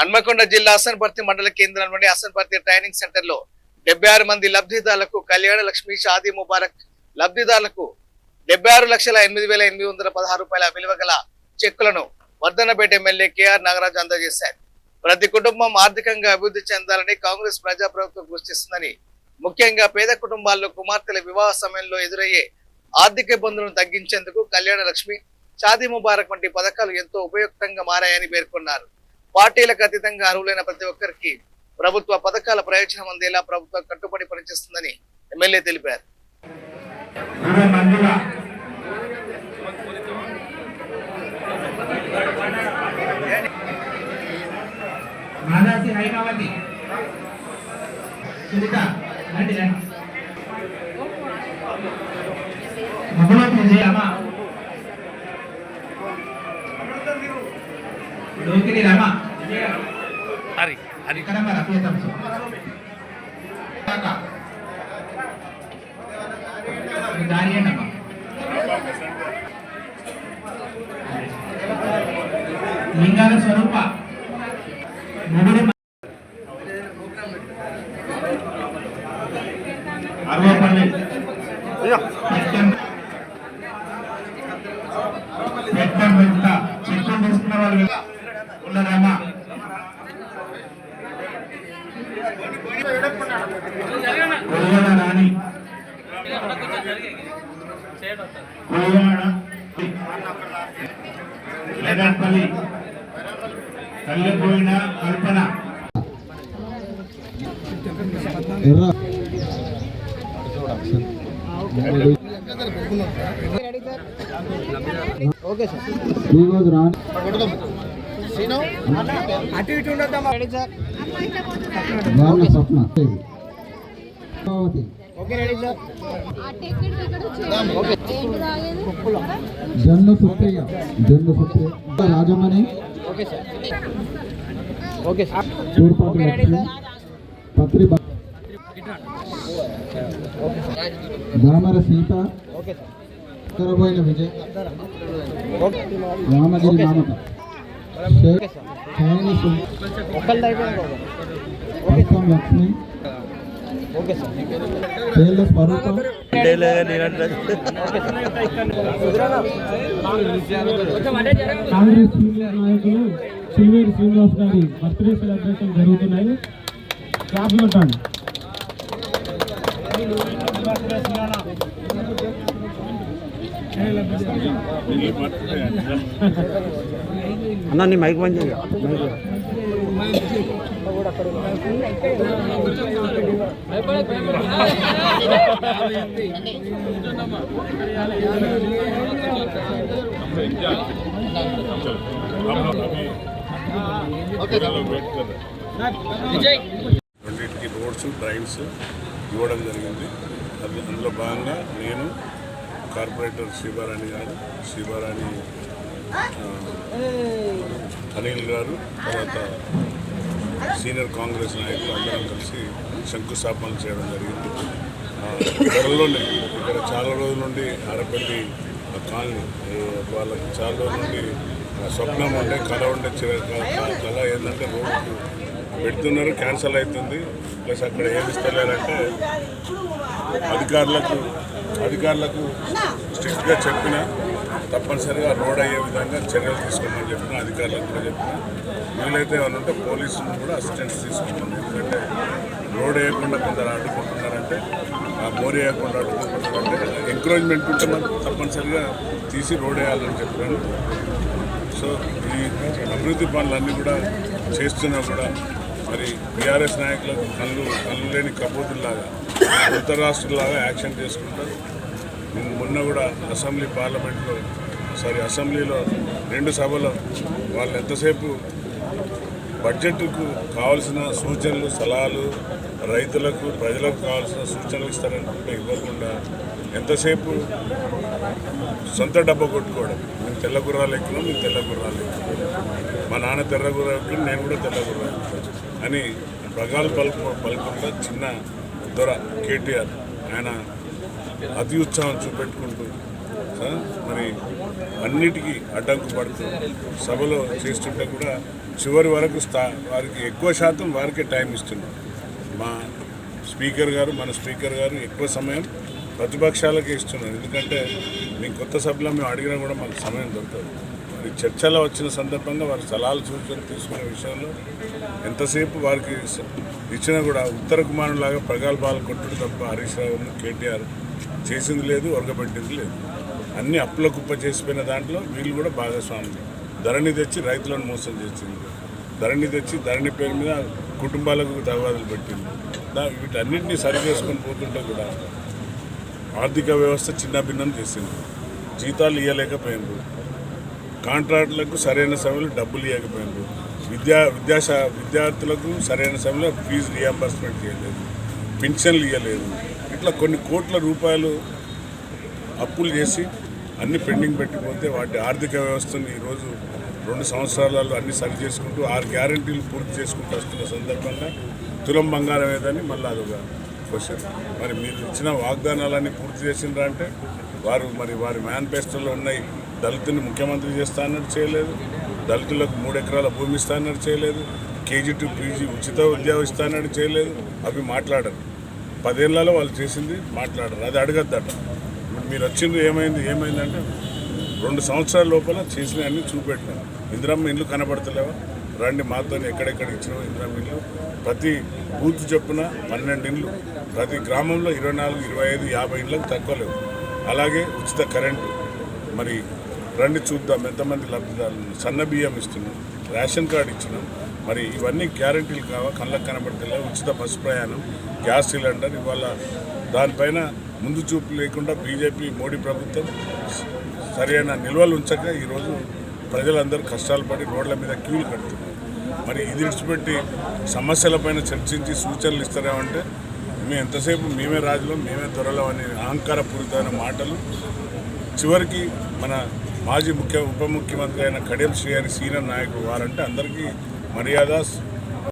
హన్మకొండ జిల్లా అసన్పర్తి మండల కేంద్రంలోని అసన్పర్తి ట్రైనింగ్ సెంటర్ లో 76 మంది లబ్ధిదారులకు కళ్యాణ లక్ష్మి షాదీ ముబారక్ లబ్ధిదారులకు 76,08,816 రూపాయల విలువ గల చెక్కులను వర్ధనపేట ఎమ్మెల్యే కేఆర్ నాగరాజు అందజేశారు. ప్రతి కుటుంబం ఆర్థికంగా అభివృద్ధి చెందాలని కాంగ్రెస్ ప్రజాప్రభుత్వం గుర్తిస్తుందని, ముఖ్యంగా పేద కుటుంబాల్లో కుమార్తెల వివాహ సమయంలో ఎదురయ్యే ఆర్థిక ఇబ్బందులను తగ్గించేందుకు కళ్యాణ లక్ష్మి షాదీ ముబారక్ వంటి పథకాలు ఎంతో ఉపయుక్తంగా మారాయని పేర్కొన్నారు. పార్టీలకు అతీతంగా అర్హులైన ప్రతి ఒక్కరికి ప్రభుత్వ పథకాల ప్రయోజనం అందేలా ప్రభుత్వం కట్టుబడి పనిచేస్తుందని ఎమ్మెల్యే తెలిపారు. లింగాల స్వరూప అరవపల్లి చిత్రం తీసుకున్న వాళ్ళు ఉన్నారమ్మా. రాణి లేదపల్లి కళ్ళపోయిన కల్పన జన్ను సుప్రియ రాజమణి చూర్పాటి లక్ష్మి పత్రి దామర సీత కరబోయిన విజయ్ రామగిరి మామత లక్ష్మి స్వరూపం కాంగ్రెస్ సీనియర్ నాయకులు సిల్వేరు శ్రీనివాస్ గారి బర్త్డే సెలబ్రేషన్ జరుగుతున్నాయి. క్లాస్ పెట్టండి. అన్న నీ మైక్ బంద్ చేయ. రెండింటికి రోడ్స్ డ్రైన్స్ ఇవ్వడం జరిగింది. అందులో భాగంగా నేను కార్పొరేటర్ శ్రీబారాణి గారు, శ్రీబారాణి అనిల్ గారు, తర్వాత సీనియర్ కాంగ్రెస్ నాయకులు అందరం కలిసి శంకుస్థాపన చేయడం జరిగింది. త్వరలోనే ఇక్కడ చాలా రోజుల నుండి ఆరపల్లి కాలనీ వాళ్ళకి చాలా రోజుల నుండి స్వప్నం ఉండే కళ ఉండే కళ ఏంటంటే రోడ్డు పెడుతున్నారు, క్యాన్సల్ అవుతుంది. ప్లస్ అక్కడ ఏమి ఇస్తలేరంటే అధికారులకు స్ట్రిక్ట్గా చెప్పిన తప్పనిసరిగా రోడ్ అయ్యే విధంగా చర్యలు తీసుకోమని చెప్పిన అధికారులకు కూడా చెప్పిన. వీలైతే ఏమన్నా ఉంటే పోలీసులను కూడా అసిస్టెన్స్ తీసుకోమని. ఎందుకంటే రోడ్ వేయకుండా కొందరు అడ్డుకుంటున్నారంటే, ఆ మోరీ వేయకుండా అడ్డుకుంటున్నారంటే ఎంకరేజ్మెంట్ ఉంటే మనం తప్పనిసరిగా తీసి రోడ్ వేయాలని చెప్పాను. సో ఈ అభివృద్ధి పనులన్నీ కూడా చేస్తున్నా కూడా మరి బీఆర్ఎస్ నాయకులకు కళ్ళు లేని కబోతుల్లాగా ఉత్తర రాష్ట్రాలాగా యాక్షన్ చేసుకుంటారు. మొన్న కూడా అసెంబ్లీలో 2 సభలు వాళ్ళు ఎంతసేపు బడ్జెట్కు కావాల్సిన సూచనలు, సలహాలు, రైతులకు ప్రజలకు కావాల్సిన సూచనలు ఇస్తారనుకుంటే ఇవ్వకుండా ఎంతసేపు సొంత డబ్బా కొట్టుకోవడం. మేము తెల్ల గుర్రాలు ఎక్కినాం, మేము తెల్ల గుర్రాలు ఎక్కినాం, మా నాన్న తెల్ల గుర్రా ఎక్కి నేను కూడా తెల్ల గుర్రా ఎక్కుతాను అని ప్రగాలు పలుకుంటా చిన్న దొర కేటీఆర్ ఆయన అతి ఉత్సాహం చూపెట్టుకుంటూ మరి అన్నిటికీ అడ్డంకు పడుతూ సభలో చేస్తుంటే కూడా చివరి వరకు వారికి ఎక్కువ శాతం వారికే టైం ఇస్తున్నారు. మా మన స్పీకర్ గారు ఎక్కువ సమయం ప్రతిపక్షాలకే ఇస్తున్నారు. ఎందుకంటే మేము కొత్త సభలో మేము అడిగినా కూడా మాకు సమయం దొరకదు. మరి చర్చలో వచ్చిన సందర్భంగా వారి సలహాలు సూచనలు తీసుకునే విషయంలో ఎంతసేపు వారికి ఇచ్చినా కూడా ఉత్తర కుమారులాగా ప్రగల్భాలు కొట్టుడు తప్ప హరీష్ రావును కేటీఆర్ చేసింది లేదు, ఒరగబెట్టింది లేదు. అన్ని అప్పుల కుప్ప చేసిపోయిన దాంట్లో వీళ్ళు కూడా భాగస్వాములు. ధరణి తెచ్చి రైతులను మోసం చేసింది, ధరణి తెచ్చి ధరణి పేరు మీద కుటుంబాలకు తగాదాలు పెట్టింది. వీటన్నింటినీ సరి చేసుకొని పోతుంటే కూడా ఆర్థిక వ్యవస్థ చిన్నభిన్నం చేసింది. జీతాలు ఇవ్వలేకపోయినారు, కాంట్రాక్టులకు సరైన సమయంలో డబ్బులు ఇవ్వకపోయినారు, విద్యార్థులకు సరైన సమయంలో ఫీజు రియంబర్స్మెంట్ చేయలేదు, పెన్షన్లు ఇవ్వలేదు. ఇట్లా కొన్ని కోట్ల రూపాయలు అప్పులు చేసి అన్ని పెండింగ్ పెట్టిపోతే వాటి ఆర్థిక వ్యవస్థను ఈరోజు 2 సంవత్సరాలలో అన్ని సరి చేసుకుంటూ 6 గ్యారంటీలు పూర్తి చేసుకుంటూ వస్తున్న సందర్భంగా తులం బంగారం ఏదని మళ్ళీ అదొక క్వశ్చన్. మరి మీరు ఇచ్చిన వాగ్దానాలన్నీ పూర్తి చేసిండ్రా అంటే వారి మేనిఫెస్టోలో ఉన్నాయి. దళితుని ముఖ్యమంత్రి చేస్తా అన్నట్టు చేయలేదు, దళితులకు 3 ఎకరాల భూమి ఇస్తా అన్నట్టు చేయలేదు, KG to PG ఉచిత ఉద్యోగం ఇస్తా అన్నట్టు చేయలేదు. అవి మాట్లాడరు. 10 ఏళ్లలో వాళ్ళు చేసింది మాట్లాడరు. అది అడగద్దట. మీరు వచ్చింది ఏమైందంటే 2 సంవత్సరాల లోపల చేసిన అన్ని చూపెట్టినారు. ఇందిరమ్మ ఇల్లు కనబడతలేవా, రండి మాతో ఎక్కడెక్కడ ఇచ్చినావు ఇందిరమ్మ ఇల్లు. ప్రతి బూత్ చొప్పున 12 ఇండ్లు, ప్రతి గ్రామంలో 24, 25, 50 ఇండ్లకు తక్కువ లేవు. అలాగే ఉచిత కరెంటు. మరి రండి చూద్దాం ఎంతమంది లబ్ధిదారులు. సన్న బియ్యం ఇస్తున్నాం, రేషన్ కార్డు ఇచ్చినాం. మరి ఇవన్నీ గ్యారంటీలు కళ్ళకు కనబడతలేవు. ఉచిత బస్సు ప్రయాణం, గ్యాస్ సిలిండర్. ఇవాళ దానిపైన ముందు చూపు లేకుండా బీజేపీ మోడీ ప్రభుత్వం సరైన నిల్వలు ఉంచక ఈరోజు ప్రజలందరూ కష్టాలు పడి రోడ్ల మీద క్యూలు కడుతున్నారు. మరి ఇది విడిచిపెట్టి సమస్యలపైన చర్చించి సూచనలు ఇస్తారేమంటే మేము ఎంతసేపు మేమే రాజులం, మేమే దొరలం అనే అహంకారపూరితమైన మాటలు. చివరికి మన మాజీ ఉప ముఖ్యమంత్రి అయిన కడియం శ్రీహరి సీనియర్ నాయకుడు వారంటే అందరికీ మర్యాద